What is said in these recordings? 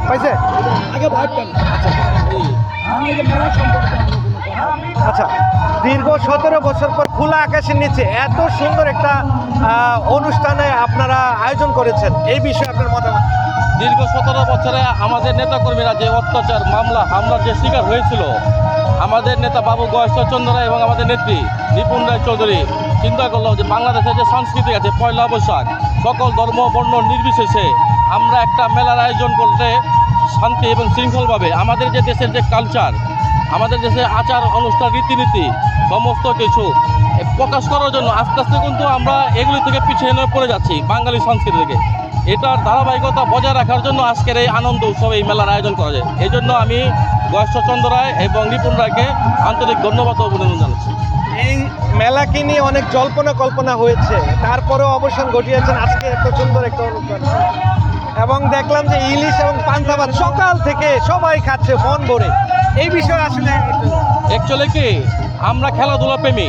পাইছে আগে ভয় পেন। আমি এই যে মেলা সম্পর্কে আমি কোনো কথা- আচ্ছা, দীর্ঘ 17 বছর পর খোলা আকাশের নিচে এত সুন্দর একটা অনুষ্ঠানে আপনারা আয়োজন করেছেন, এই বিষয়ে আপনার মতামত? দীর্ঘ 17 বছরে আমাদের নেতাকর্মীরা যে অত্যাচার মামলা হামলার যে শিকার হয়েছিল, আমাদের নেতা বাবু গয়েশ্বরচন্দ্র রায় এবং আমাদের নেত্রী নিপুণ রায় চৌধুরী চিন্তা করলো যে বাংলাদেশের যে সংস্কৃতি আছে পয়লা বৈশাখ সকল ধর্ম বর্ণ নির্বিশেষে আমরা একটা মেলার আয়োজন করতে শান্তি এবং শৃঙ্খলভাবে আমাদের যে দেশের যে কালচার, আমাদের দেশের আচার অনুষ্ঠান রীতিনীতি সমস্ত কিছু প্রকাশ করার জন্য আস্তে আস্তে কিন্তু আমরা এগুলি থেকে পিছিয়ে পড়ে যাচ্ছি বাঙালি সংস্কৃতি থেকে। এটার ধারাবাহিকতা বজায় রাখার জন্য আজকের এই আনন্দ উৎসব এই মেলার আয়োজন করা যায়। এই জন্য আমি গয়েশ্বরচন্দ্র রায় এবং নিপুণ রায়কে আন্তরিক ধন্যবাদ ও অভিনন্দন জানাচ্ছি। এই মেলাকে নিয়ে অনেক জল্পনা কল্পনা হয়েছে, তারপরেও অবসান ঘটিয়েছেন আজকে এত সুন্দর একটা অনুষ্ঠান। এবং দেখলাম যে ইলিশ এবং পান্তা ভাত সকাল থেকে সবাই খাচ্ছে মন ভরে, এই বিষয়ে আসলে অ্যাকচুয়ালি কি আমরা খেলাধুলা প্রেমী,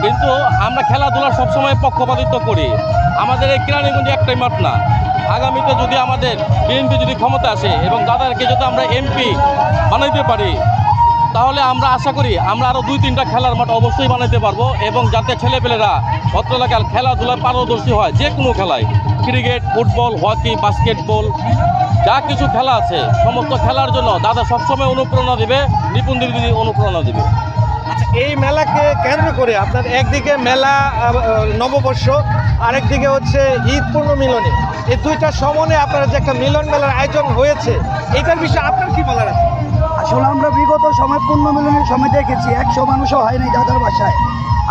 কিন্তু আমরা খেলাধুলার সবসময় পক্ষপাতিত্ব করি। আমাদের এই কেরানীগঞ্জে একটাই মাঠ না, আগামীতে যদি আমাদের বিএনপি যদি ক্ষমতা আসে এবং দাদাকে যদি আমরা এমপি বানাইতে পারি, তাহলে আমরা আশা করি আমরা আরও 2-3টা খেলার মাঠ অবশ্যই বানাইতে পারবো, এবং যাতে ছেলেপেলেরা অত্র এলাকার খেলাধুলায় পারদর্শী হয়, যে কোনো খেলায় ক্রিকেট, ফুটবল, হকি, বাস্কেটবল যা কিছু খেলা আছে সমস্ত খেলার জন্য দাদা সবসময় অনুপ্রেরণা দেবে, নিপুণ দিদি অনুপ্রেরণা দেবে। আচ্ছা, এই মেলাকে কেন্দ্র করে আপনার একদিকে মেলা নববর্ষ, আরেকদিকে হচ্ছে ঈদ পূর্ণমিলনী, এই দুইটা সমনে আপনার যে একটা মিলন মেলার আয়োজন হয়েছে, এটার বিষয়ে আপনার কি বলার আছে? আসলে আমরা বিগত সময় পূর্ণ মিলনের সময় দেখেছি 100 মানুষও হয় নাই দাদার বাসায়।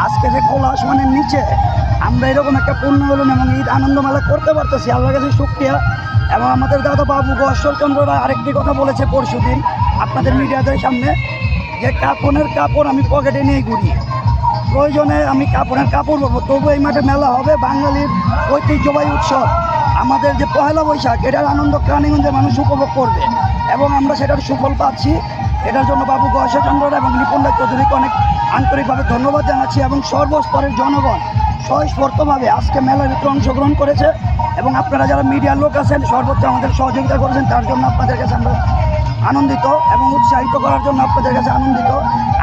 আজকে যে খোলা আসমানের নিচে আমরা এরকম একটা পূর্ণ মিলন এবং ঈদ আনন্দ মেলা করতে পারতেছি, আল্লাহর কাছে শুকরিয়া। এবং আমাদের দাদা বাবু গয়েশ্বরচন্দ্র রায় আরেকটি কথা বলেছে পরশুদিন আপনাদের মিডিয়াদের সামনে, যে কাপড়ের কাপড় আমি পকেটে নিয়ে ঘুরি, প্রয়োজনে আমি কাপড়ের কাপড় পরবো, তবু এই মাঠে মেলা হবে। বাঙালির ঐতিহ্যবাহী উৎসব আমাদের যে পহেলা বৈশাখ, এটার আনন্দ কেরানীগঞ্জের মানুষ উপভোগ করবে এবং আমরা সেটার সুফল পাচ্ছি। এটার জন্য বাবু গয়েশ্বরচন্দ্র রায় এবং নিপুণ রায় চৌধুরীকে অনেক আন্তরিকভাবে ধন্যবাদ জানাচ্ছি, এবং সর্বস্তরের জনগণ স্বস্ফূর্তভাবে আজকে মেলার ভিতরে অংশগ্রহণ করেছে। এবং আপনারা যারা মিডিয়ার লোক আছেন সর্বোচ্চ আমাদের সহযোগিতা করেছেন, তার জন্য আপনাদের কাছে আমরা আনন্দিত এবং উৎসাহিত করার জন্য আপনাদের কাছে আনন্দিত।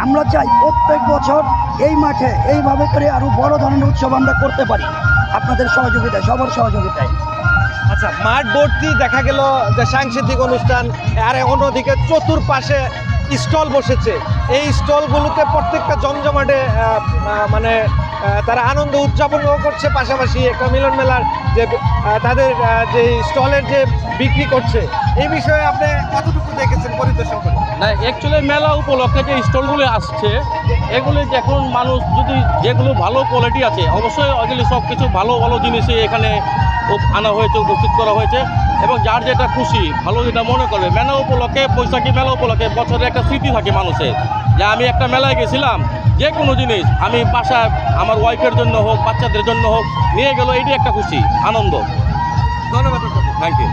আমরা চাই প্রত্যেক বছর এই মাঠে এইভাবে করে আরও বড় ধরনের উৎসব আমরা করতে পারি আপনাদের সহযোগিতায়, সবার সহযোগিতায়। আচ্ছা, মাঠ ভর্তি দেখা গেল যে সাংস্কৃতিক অনুষ্ঠান, আর অন্যদিকে চতুর্পাশে স্টল বসেছে, এই স্টলগুলোতে প্রত্যেকটা জমজমাটে মানে তারা আনন্দ উদযাপনও করছে, পাশাপাশি একটা মিলন মেলার যে তাদের যে স্টলের যে বিক্রি করছে, এই বিষয়ে আপনি কতটুকু দেখেছেন পরিদর্শন করে? না, অ্যাকচুয়ালি মেলা উপলক্ষে যে স্টলগুলো আসছে, এগুলি এখন মানুষ যদি যেগুলো ভালো কোয়ালিটি আছে, অবশ্যই ওইগুলি সব কিছু ভালো ভালো জিনিসই এখানে আনা হয়েছে, উপস্থিত করা হয়েছে, এবং যার যেটা খুশি ভালো যেটা মনে করবে। মেলা উপলক্ষে, বৈশাখী মেলা উপলক্ষে বছরে একটা স্মৃতি থাকে মানুষের, যে আমি একটা মেলায় গেছিলাম, যে কোনো জিনিস আমি বাসায় আমার ওয়াইফের জন্য হোক, বাচ্চাদের জন্য হোক নিয়ে গেল, এটি একটা খুশি আনন্দ। ধন্যবাদ। Thank you.